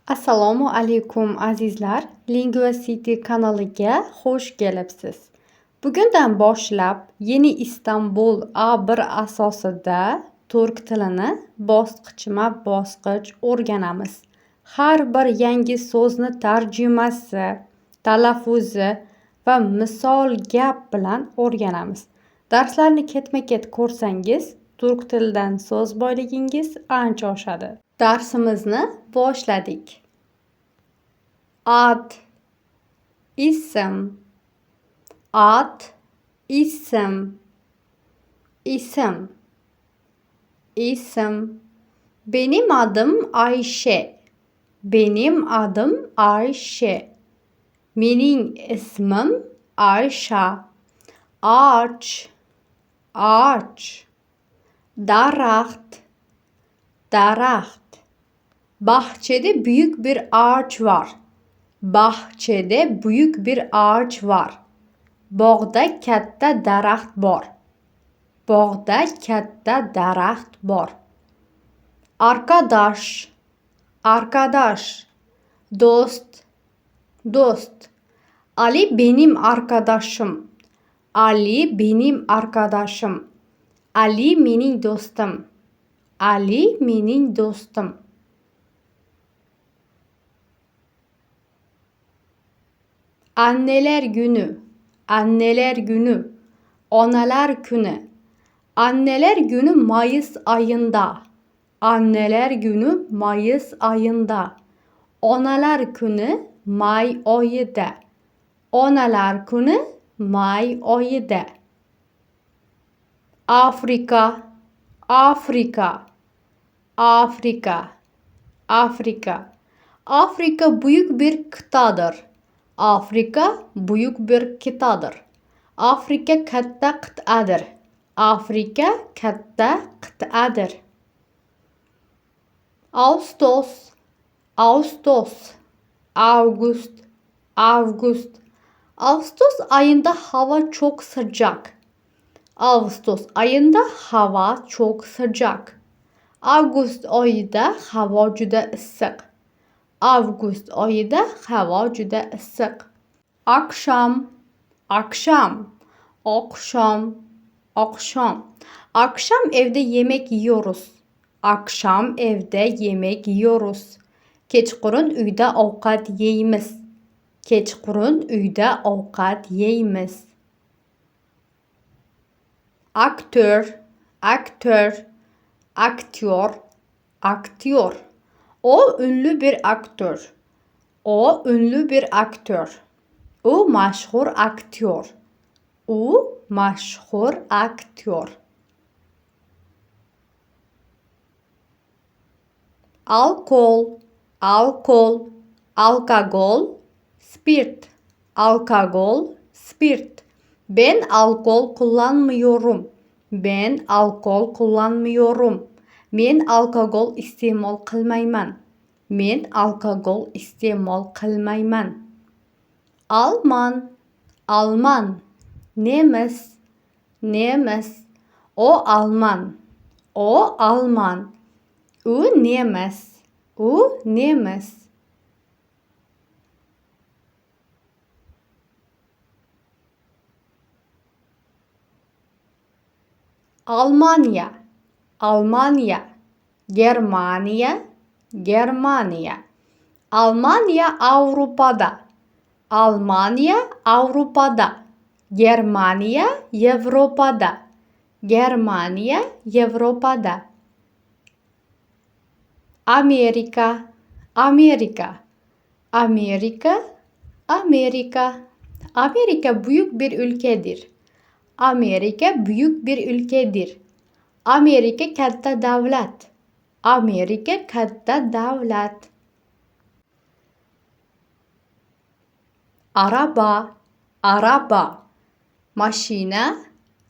Assalomu alaykum azizlar. Linguacity kanaliga xush kelibsiz. Bugundan boshlab Yeni Istanbul A1 asosida turk tilini bosqichma-bosqich o'rganamiz. Har bir yangi so'zni tarjimasi, talaffuzi va misol gap bilan o'rganamiz. Darslarni ketma-ket ko'rsangiz, turk tilidan so'z boyligingiz ancha oshadi. Darsimizni boshladik. Ad, ism, ad, ism, isim, isim. Benim adım Ayşe. Benim adım Ayşe. Mening ismim Ayşe. Ağaç, ağaç. Daraxt, daraxt. Bahçede büyük bir ağaç var. Bahçede büyük bir ağaç var. Bog'da katta daraxt bor. Bog'da katta daraxt bor. Arkadaş, arkadaş. Dost, dost. Ali benim arkadaşım. Ali benim arkadaşım. Ali mening do'stim. Ali mening do'stim. Anneler günü, anneler günü, onalar günü. Anneler günü Mayıs ayında. Anneler günü Mayıs ayında. Onalar günü May oyida. Onalar günü May oyida. Afrika, Afrika, Afrika, Afrika. Afrika büyük bir kıtadır. Afrika büyük bir kıtadır. Afrika katta kıtadır. Afrika katta kıtadır. Ağustos, Ağustos, Ağustos, Ağustos. Ağustos ayında hava çok sıcak. Ağustos ayında hava çok sıcak. Ağustos ayında hava juda issiq. Avgust oyida havo juda issiq. Akşam, akşam, akşam, akşam. Akşam evde yemek yiyoruz. Akşam evde yemek yiyoruz. Kechqurun uyda ovqat yeymiz. Kechqurun uyda ovqat yeymiz. Aktör, aktör, aktyor, aktyor. O ünlü bir aktör. O ünlü bir aktör. O meşhur aktör. O meşhur aktör. Alkol, alkol, alkagol, spirt. Alkagol, spirt. Ben alkol kullanmıyorum. Ben alkol kullanmıyorum. Men alkogol iste'mol qilmayman. Men alkogol iste'mol qilmayman. Alman, Alman. Nemis, nemis. O Alman. O Alman. U nemis. U nemis. Almanya, Almanya. Germaniya, Germaniya. Almanya Avrupa'da. Almanya Avrupa'da. Germaniya Avrupa'da. Germaniya Avrupa'da. Amerika, Amerika. Amerika, Amerika. Amerika büyük bir ülkedir. Amerika büyük bir ülkedir. Amerika katta davlat. Amerika katta davlat. Araba, araba. Mashina,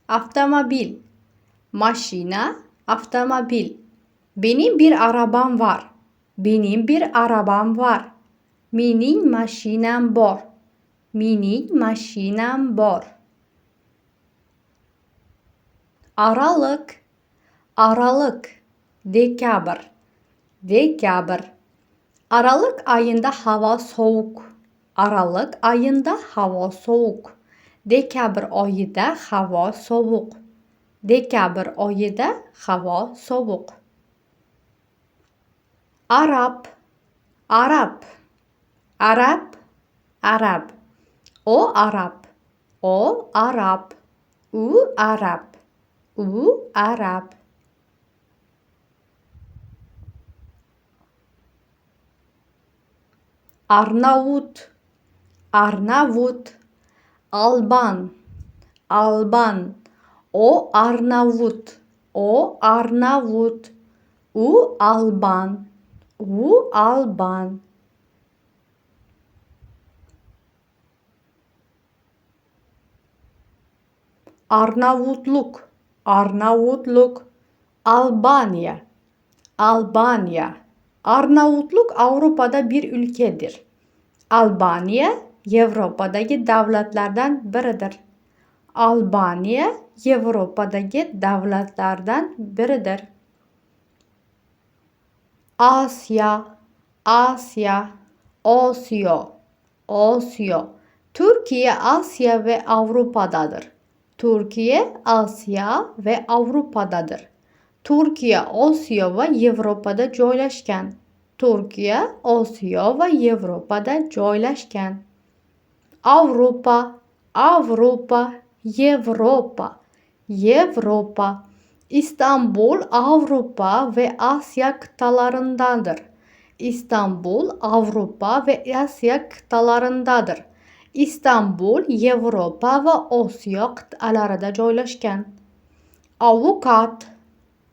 avtomobil. Mashina, avtomobil. Benim bir arabam var. Benim bir arabam var. Mening mashinam bor. Mening mashinam bor. Aralık, Aralık. Dekabr, dekabr. Aralık ayında hava soğuk. Aralık ayında hava soğuk. Dekabr oyida havo sovuq. Dekabr oyida havo sovuq. Arab, Arab, Arab, Arab. O Arab, o Arab, u Arab, u Arab. Arnavut, Arnavut, Alban, Alban. O Arnavut, o Arnavut, u Alban, u Alban. Arnavutluk, Arnavutluk, Albanya, Albanya. Arnavutluk Avrupa'da bir ülkedir. Albanya, Avrupa'daki devletlerden biridir. Albanya, Avrupa'daki devletlerden biridir. Asya, Asya, Osyo, Osyo. Türkiye, Asya ve Avrupa'dadır. Türkiye, Asya ve Avrupa'dadır. Türkiye, Osyo ve Avrupa'da joylashgan. Türkiye, Osyo ve Avrupa'da joylashgan. Avrupa, Avrupa, Yevropa, Yevropa. İstanbul, Avrupa ve Asya kıtalarındadır. İstanbul, Avrupa ve Asya kıtalarındadır. İstanbul, Avrupa ve Asya kıtalarında joylashgan. Avukat,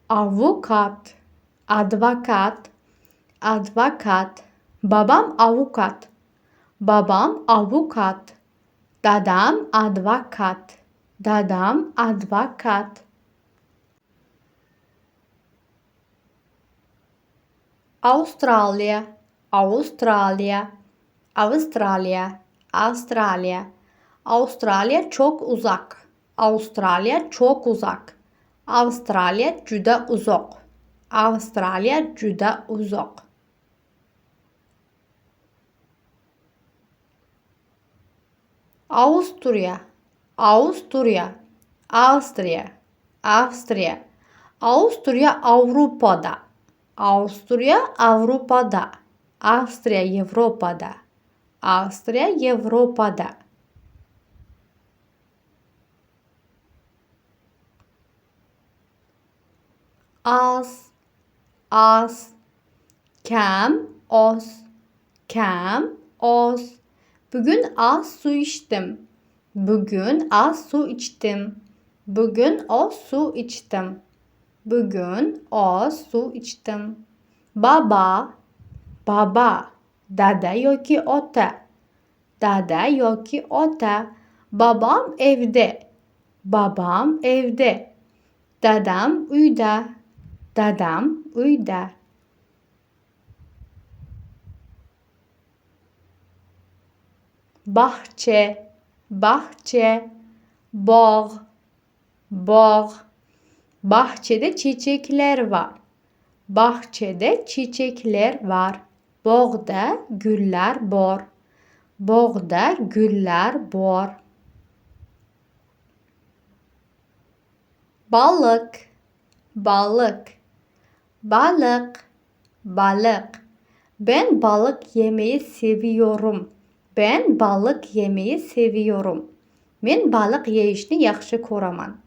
avukat, advokat, advokat. Babam avukat. Babam avukat. Dadam advokat. Dadam advokat. Avustralya, Avustralya, Avustralya, Avustralya. Avustralya çok uzak. Avustralya çok uzak. Avustralya juda uzoq. Avustralya juda uzoq. Avusturya, Avusturya, Avstriya, Avstriya. Avusturya Avrupa'da. Avusturya Avrupa'da. Avstriya Avrupa'da. Avstriya Avrupa'da. Az, az, kam, oz, kam, oz. Bugün az su içtim. Bugün az su içtim. Bugün az su içtim. Bugün az su içtim. Baba, baba, dada yoki ota. Dada yoki ota. Babam evde. Babam evde. Dadam uyda. Dadam uyda. Bahçe, bahçe, bağ, bağ. Bahçede çiçekler var. Bahçede çiçekler var. Bağda güller var. Bağda güller var. Balık, balık, balık, balık. Ben balık yemeyi seviyorum. Ben balık yemeyi seviyorum. Men balık yeyishni yaxshi ko'raman.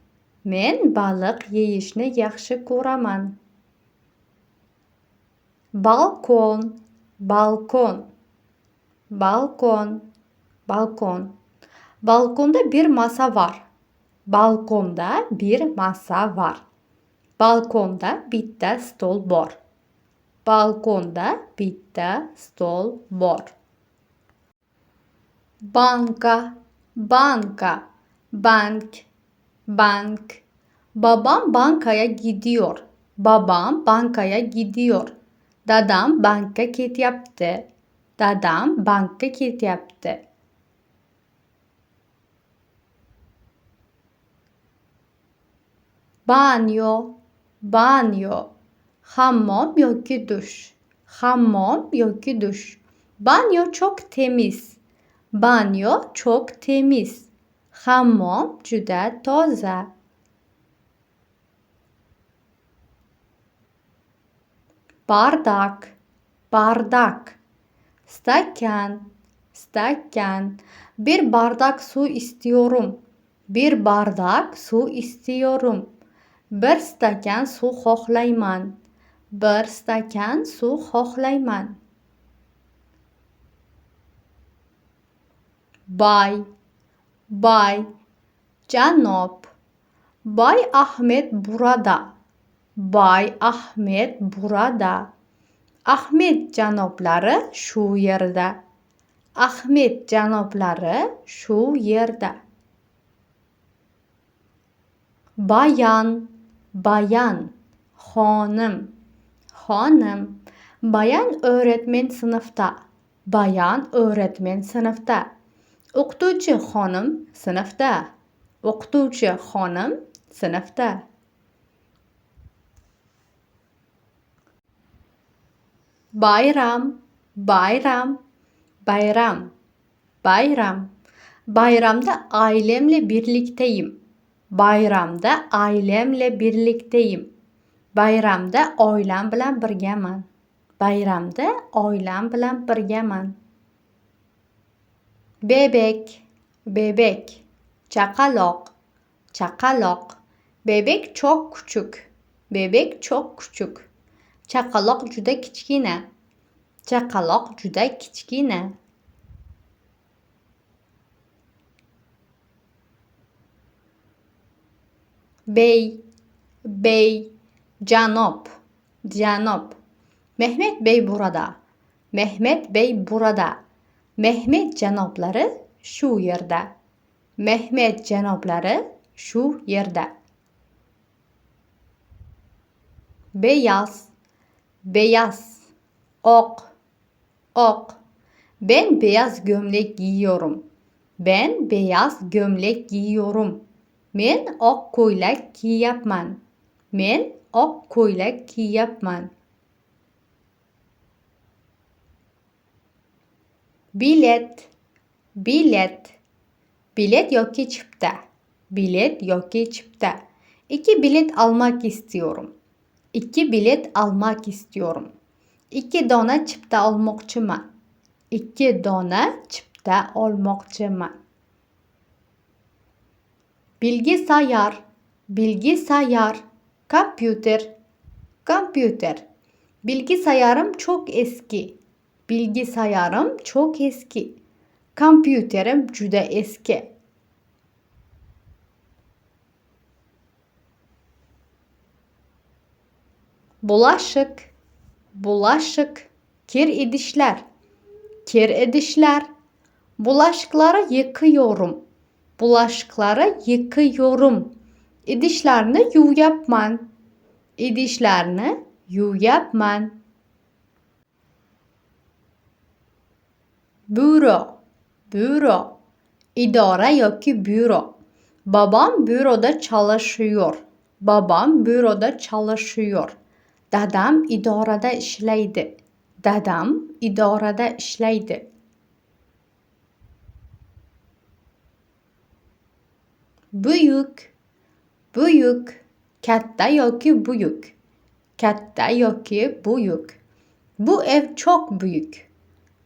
Men balık yeyishni yaxshi ko'raman. Balkon, balkon, balkon, balkon. Balkonda bir masa var. Balkonda bir masa var. Balkonda bitta stol bor. Balkonda bitta stol bor. Banka, banka, bank, bank. Babam bankaya gidiyor. Babam bankaya gidiyor. Dadam banka ketyapti. Dadam banka ketyapti. Banyo, banyo. Hammom yoki dush. Hammom yoki duş. Banyo çok temiz. Banyo çok temiz. Hammom juda toza. Bardak, bardak. Stakan, stakan. Bir bardak su istiyorum. Bir bardak su istiyorum. Bir stakan su xohlayman. Bir stakan su xohlayman. Bay, bay. Janob. Bay Ahmet burada. Bay Ahmet burada. Ahmet janoblari shu yerda. Ahmet janoblari shu yerda. Bayan, bayan. Xonim, xonim. Bayan öğretmen sınıfta. Bayan öğretmen sınıfta. O'qituvchi xonim sınıfta. O'qituvchi xonim sınıfta. Bayram, bayram, bayram, bayram. Bayramda ailemle birlikteyim. Bayramda ailemle birlikteyim. Bayramda oilam bilan birgaman. Bayramda oilam bilan birgaman. Bebek, bebek. Chaqaloq, chaqaloq. Bebek çok küçük. Bebek çok küçük. Chaqaloq juda kichkina. Chaqaloq juda kichkina. Bey, bey. Janob, janob. Mehmet Bey burada. Mehmet Bey burada. Mehmet janoblari shu yerda. Mehmet janoblari shu yerda. Beyaz, beyaz. Oq, oq. Ben beyaz gömlek giyiyorum. Ben beyaz gömlek giyiyorum. Men oq ko'ylak kiyyapman. Men oq ko'ylak kiyyapman. Bilet, bilet. Bilet yoki chipta. Bilet yoki chipta. 2 bilet almak istiyorum. 2 bilet almak istiyorum. 2 dona chipta olmoqchiman. 2 dona chipta olmoqchiman. Bilgisayar, bilgisayar. Kompüter, kompüter. Bilgisayarım çok eski. Bilgisayarım çok eski. Kompüterim juda eski. Bulaşık, bulaşık. Kir idishlar, kir idishlar. Bulaşıkları yıkıyorum. Bulaşıkları yıkıyorum. İdishlarni yuvyapman. İdishlarni yuvyapman. Büro, büro. İdora yoki büro. Babam büroda çalışıyor. Babam büroda çalışıyor. Dadam idorada ishlaydi. Dadam idorada ishlaydi. Büyük, büyük. Katta yoki buyuk. Katta yoki buyuk. Bu ev çok büyük.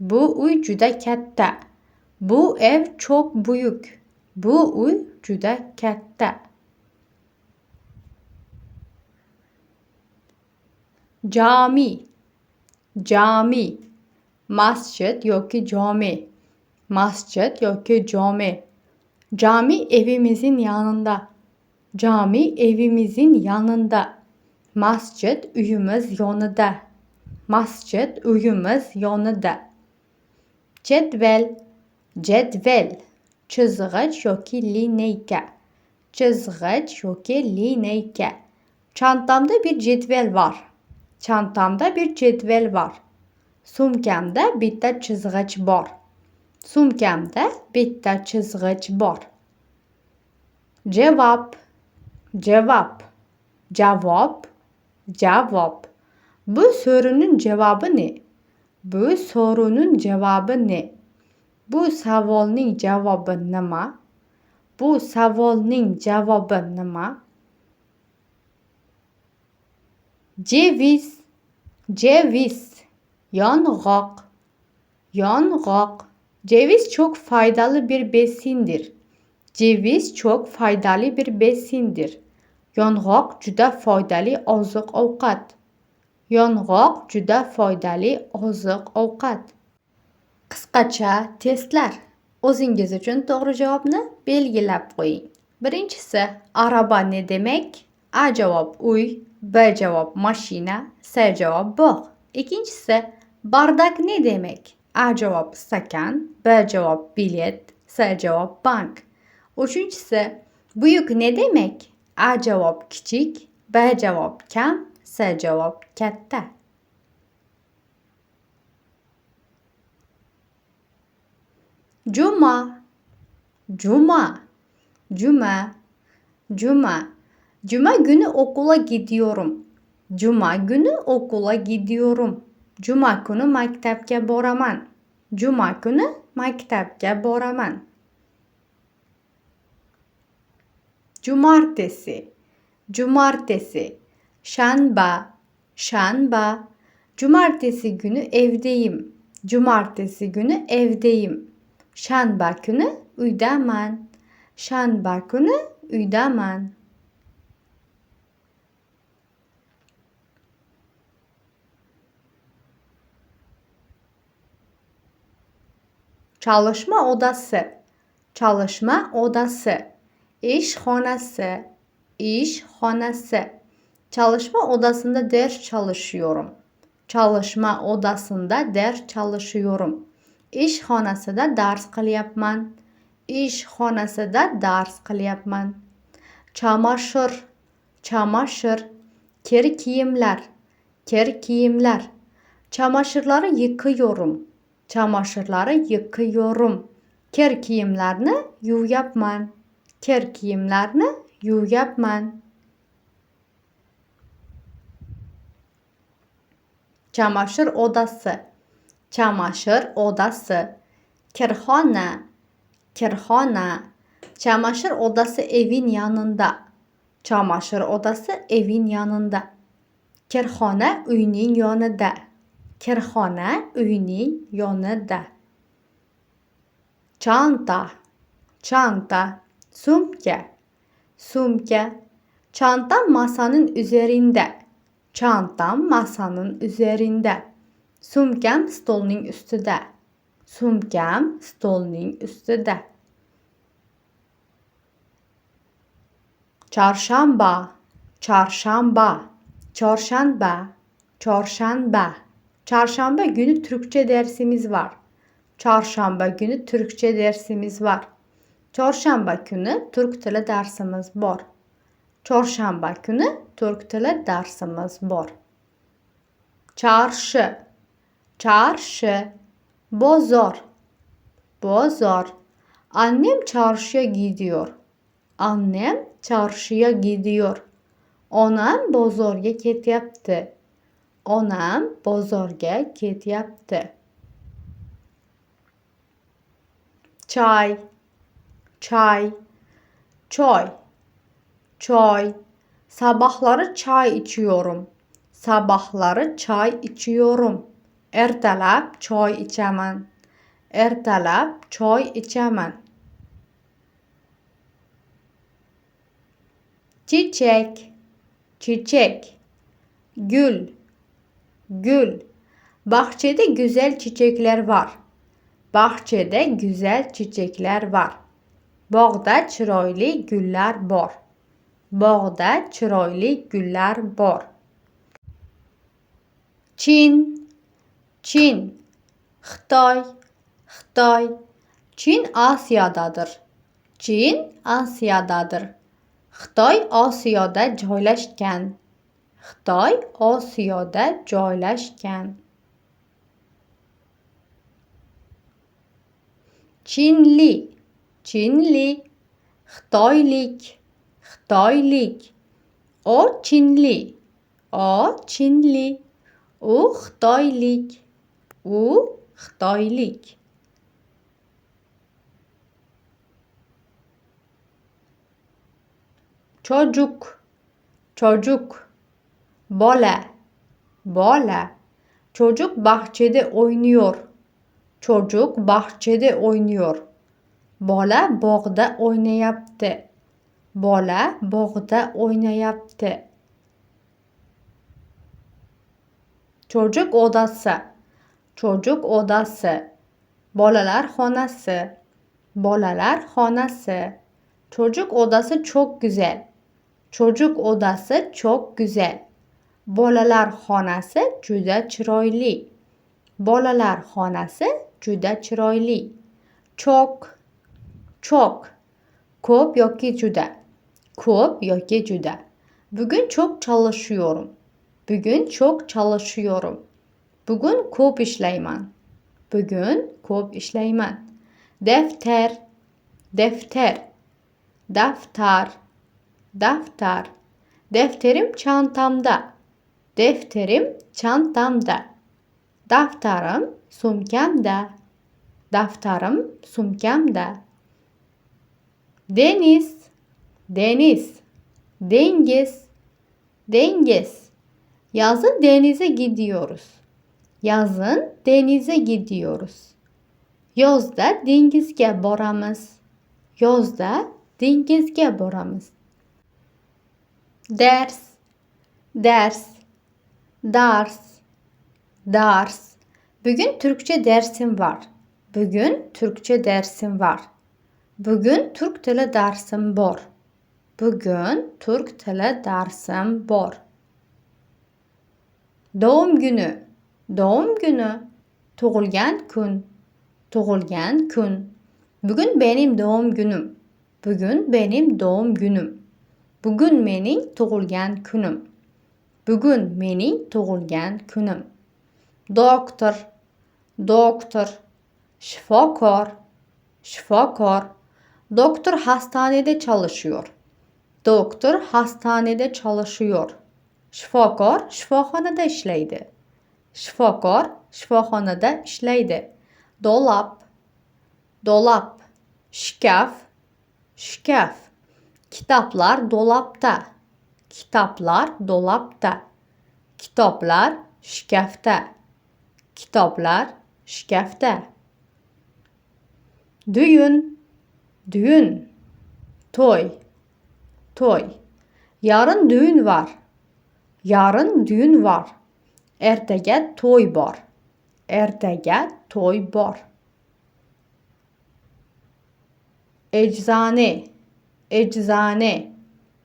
Bu uy juda katta. Bu ev çok büyük. Bu uy juda katta. Cami, cami. Masjid yoki cami. Masjid yoki cami. Cami evimizin yanında. Cami evimizin yanında. Masjid uyumuz yonida. Masjid uyumuz yonida. Cetvel, cetvel. Chizg'ich yoki lineyka. Chizg'ich yoki lineyka. Çantamda bir cetvel var. Çantamda bir cetvel var. Sumkamda bitta chizg'ich bor. Sumkamda bitta chizg'ich bor. Cevap, cevap. Javob, javob. Bu sorunun cevabı ne? Bu soruning javobi ne? Bu savolning javobi nima? Bu savolning javobi nima? Ceviz, ceviz, yong'oq, yong'oq. Ceviz çok faydalı bir besindir. Ceviz çok faydalı bir besindir. Yong'oq juda foydali oziq-ovqat. Yong'oq juda foydali oziq-ovqat. Qisqacha testlar. O'zingiz uchun to'g'ri javobni belgilab qo'ying. Birinchisi, araba ne demek? A javob uy, B javob mashina, C javob bog'. Ikkinchisi, bardak ne demek? A javob stakan, B javob bilet, C javob bank. Uchinchisi, buyuk ne demek? A javob kichik, B javob kam, C javob katta. Cuma, cuma, cuma, cuma. Cuma günü okula gidiyorum. Cuma günü okula gidiyorum. Cuma günü maktabga boraman. Cuma günü maktabga boraman. Cumartesi, cumartesi. Şanba, şanba. Cumartesi günü evdeyim. Cumartesi günü evdeyim. Şanba günü uydaman. Şanba günü uydaman. Çalışma odası, çalışma odası. İşxonası, işxonası. Çalışma odasında ders çalışıyorum. Çalışma odasında ders çalışıyorum. İşxonasida dars qilyapman. İşxonasida dars qilyapman. Çamaşır, çamaşır. Kir kiyimler, kir kiyimler. Çamaşırları yıkıyorum. Çamaşırları yıkıyorum. Kir kiyimlerini yuvayapman. Kir kiyimlerini yuvayapman. Çamaşır odası, çamaşır odası. Kirxona, kirxona. Çamaşır odası evin yanında. Çamaşır odası evin yanında. Kirxona uyning yonida. Kirxona uyning yonida. Çanta, çanta. Sumka, sumka. Çantam masanın üzerinde. Çantam masanın üzerinde. Sumkam stolning ustida. Sumkam stolning ustida. Çarşamba, çarşamba. Çarşamba, çarşamba. Çarşamba günü Türkçe dersimiz var. Çarşamba günü Türkçe dersimiz var. Çarşamba günü Türk tili dersimiz bor. Çarşamba günü Türk tili dersimiz bor. Çarşı, çarşı. Bozor, bozor. Annem çarşıya gidiyor. Annem çarşıya gidiyor. Onam bozorga ketyapti. Onam bozorga ketyapti. Çay, çay, çay, çay. Sabahları çay içiyorum. Sabahları çay içiyorum. Ertalab çay içaman. Ertalab çay içaman. Çiçek, çiçek. Gül, gül. Bahçede güzel çiçekler var. Bahçede güzel çiçekler var. Bog'da chiroyli gullar bor. Bog'da chiroyli gullar bor. Çin, Çin. Xitoy, Xitoy. Çin Osiyodadir. Çin Osiyodadir. Xitoy Osiyoda joylashgan. Xitoy Osiyoda joylashgan. Çinli, Çinli. Xitoylik, Xitoylik. O Çinli, o Çinli. U Xitoylik. U Xitoylik. Çocuk, çocuk. Bola, bola. Çocuk bahçede oynuyor. Çocuk bahçede oynuyor. Bola bog'da o'ynayapti. Bola bog'da o'ynayapti. Çocuk odası, çocuk odası. Bolalar xonasi, bolalar xonasi. Çocuk odası çok güzel. Çocuk odası çok güzel. Bolalar xonasi juda chiroyli. Bolalar xonasi juda chiroyli. Çok, çok. Ko'p yoki juda. Ko'p yoki juda. Bugün çok çalışıyorum. Bugün çok çalışıyorum. Bugün ko'p ishlayman. Bugün ko'p ishlayman. Defter, defter. Daftar, daftar. Defterim çantamda. Defterim çantamda. Daftarım sumkamda. Daftarım sumkamda. Deniz, deniz. Dengiz, dengiz. Yazın denize gidiyoruz. Yazın denize gidiyoruz. Yozda dengizga boramiz. Yozda dengizga boramiz. Ders, ders. Dars, dars. Bugün Türkçe dersim var. Bugün Türkçe dersim var. Bugün Türk tili dersim bor. Bugün Türk tili dersim bor. Doğum günü, doğum günü. Tug'ilgan kun, tug'ilgan kun. Bugün benim doğum günüm. Bugün benim doğum günüm. Bugün mening tug'ilgan kunim. Bugün mening tug'ilgan kunim. Doktor, doktor. Shifokor, shifokor. Doktor hastanede çalışıyor. Doktor hastanede çalışıyor. Shifokor shifoxonada ishlaydi. Shifokor shifoxonada ishlaydi. Dolap, dolap. Shkaf, shkaf. Kitaplar dolapta. Kitaplar dolapta. Kitaplar shkafda. Kitaplar shkafda. Düğün, düğün. Toy, toy. Yarın düğün var. Yarın düğün var. Ertaga to'y bor. Ertaga to'y bor. Eczane, eczane.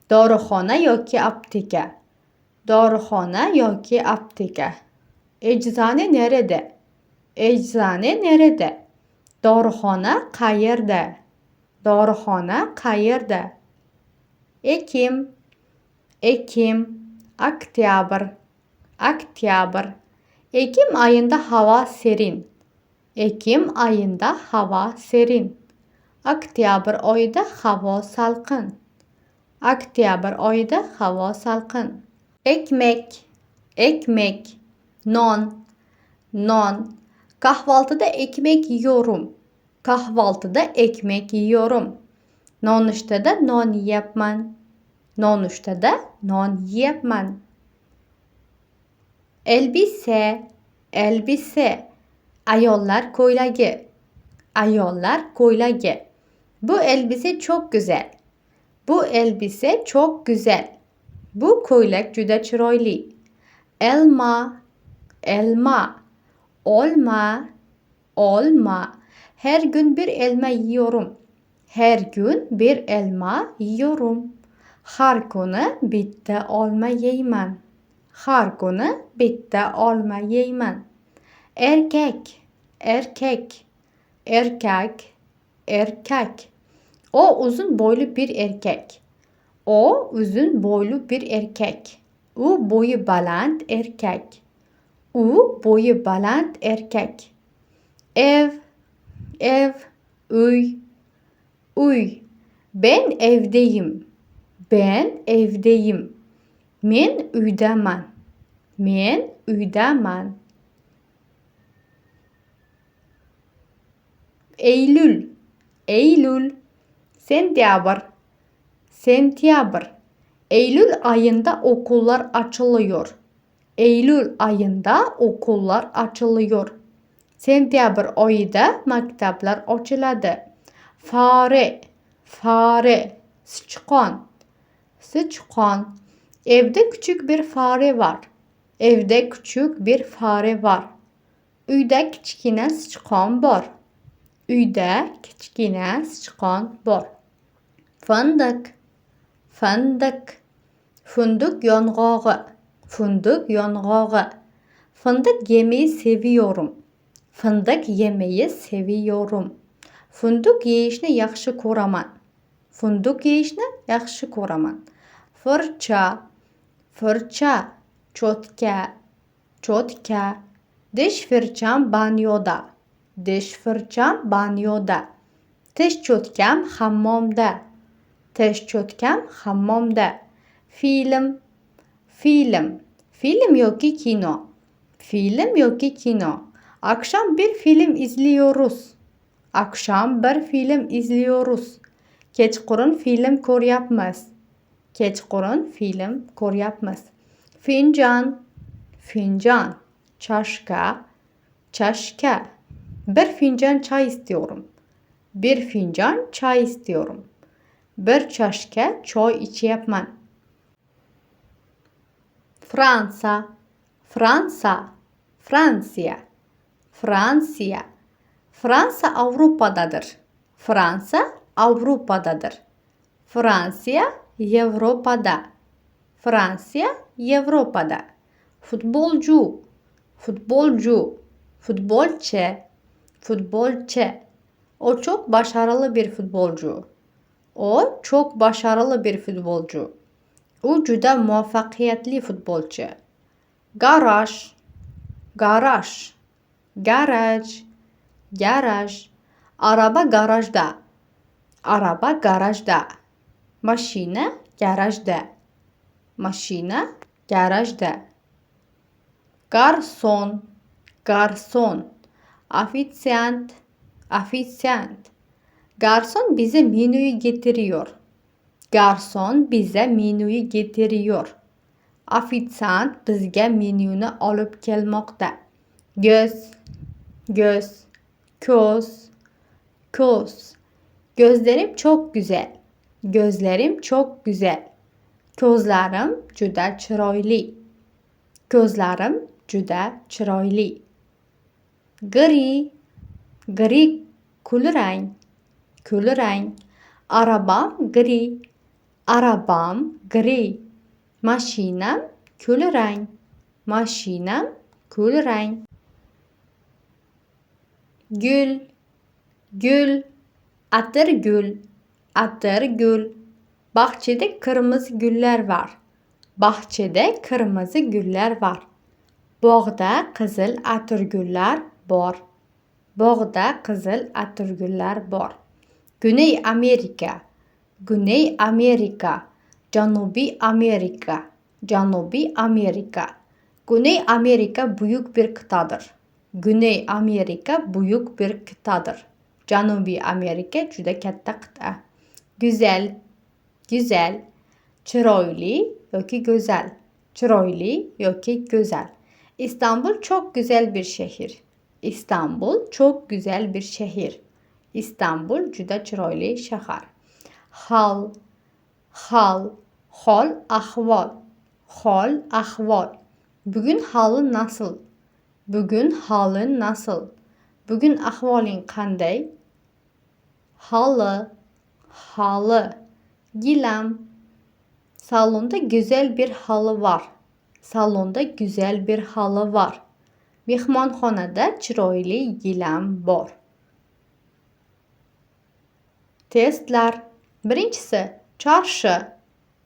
Dorixona yoki apteka. Dorixona yoki apteka. Eczane nerede? Eczane nerede? Dorixona qayerda? Dorixona qayerda? Ekim, ekim. Oktyabr, oktyabr. Ekim ayında hava serin. Ekim ayında hava serin. Oktyabr oyida havo salqin. Oktyabr oyida havo salqin. Ekmek, ekmek. Non, non. Kahvaltıda ekmek yiyorum. Kahvaltıda ekmek yiyorum. Nonushtada non yeyapman. Nonushtada non yeyapman. Elbise, elbise. Ayollar ko'ylagi. Ayollar ko'ylagi. Bu elbise çok güzel. Bu elbise çok güzel. Bu ko'ylak juda chiroyli. Elma, elma. Olma, olma. Her gün bir elma yiyorum. Her gün bir elma yiyorum. Har kuni bitta olma yeyman. Har kuni bitta olma yeyman. Erkek, erkek. Erkek, erkek. O uzun boylu bir erkek. O uzun boylu bir erkek. U boyu baland erkek. U boyu baland erkek. Ev, ev. Uy, uy. Ben evdeyim. Ben evdeyim. Men uydaman. Men uydaman. Eylül, Eylül. Sentyabr, sentyabr. Eylül ayında okullar açılıyor. Eylül ayında okullar açılıyor. Sentyabr oyida maktablar ochiladi. Fare, fare. Sichqon, sichqon. Evde küçük bir fare var. Evde küçük bir fare var. Uyda kichkina sichqon bor. Uyda kichkina sichqon bor. Fındık, fındık. Fındık yong'og'i, fındık yong'og'i. Fındık yemeyi seviyorum. Fındık yemeyi seviyorum. Fındık yeyishni yaxshi ko'raman. Fındık yeyishni yaxshi ko'raman. Fırça, fırça. Cho'tka, cho'tka. Dish fırçam banyoda. Dish fırçam banyoda. Tish cho'tkam hammomda. Tish cho'tkam hammomda. Film, film. Film yoki kino. Film yoki kino. Akşam bir film izliyoruz. Akşam bir film izliyoruz. Kechqurun film ko'ryapmiz. Kechqurun film ko'ryapmiz. Fincan, fincan. Çaşka, çaşka. Bir fincan çay istiyorum. Bir fincan çay istiyorum. Bir çaşka çay içeyapman. Fransa, Fransa, Fransiya, Fransiya. Fransa Avrupa'dadır. Fransa Avrupa'dadır. Fransiya Yevropada. Fransiya Yevropada. Futbolcu, futbolcu, futbolçu, futbolçu. O çok başarılı bir futbolcu. O çok başarılı bir futbolcu. U juda muvaffaqiyatli futbolchi. Garaj, garaj, garaj, garaj. Araba garajda. Araba garajda. Mashina garajda. Mashina garajda. Garson, garson. Ofitsiant, ofitsiant. Garson bize menüyü getiriyor. Garson bize menüyü getiriyor. Ofitsiant bizga menyuni olib kelmoqda. Göz, göz, ko'z, ko'z. Gözlerim çok güzel. Gözlerim çok güzel. Ko'zlarim juda chiroyli. Ko'zlarim juda chiroyli. Gri, gri kulrang, kulrang. Arabam gri. Arabam gri. Mashinam kulrang. Mashinam kulrang. Gül, gül. Atirgul, atirgul. Bahçede kırmızı güller var. Bahçede kırmızı güller var. Bog'da qizil atirgullar bor. Bog'da qizil atirgullar bor. Güney Amerika, Güney Amerika, Janubiy Amerika, Janubiy Amerika. Güney Amerika büyük bir kıtadır. Güney Amerika büyük bir kıtadır. Janubiy Amerika juda katta qit'a. Güzel, güzel. Chiroyli yoki go'zal. Chiroyli yoki go'zal. İstanbul çok güzel bir şehir. İstanbul çok güzel bir şehir. İstanbul juda chiroyli shahar. Hal, hal, hol ahvol. Hol ahvol. Bugün halin nasıl? Bugün halin nasıl? Bugün ahvolin qanday? Halı, halı. Gilam. Salonda güzel bir halı var. Salonda güzel bir halı var. Mehmonxonada chiroyli gilam bor. Testlar. Birinchisi çarşı.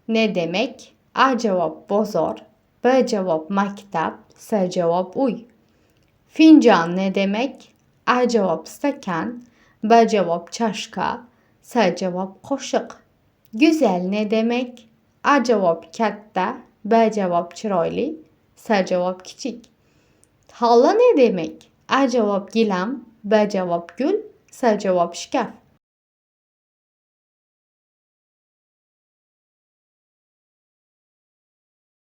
Ne demek? A javob bozor, B javob maktab, S javob uy. Fincan ne demek? A javob stakan, B javob chashka, S javob qoshiq. Güzel ne demek? A javob katta, B javob chiroyli, S javob kichik. Halı ne demek? A javob gilam, B javob gul, S javob shkaf.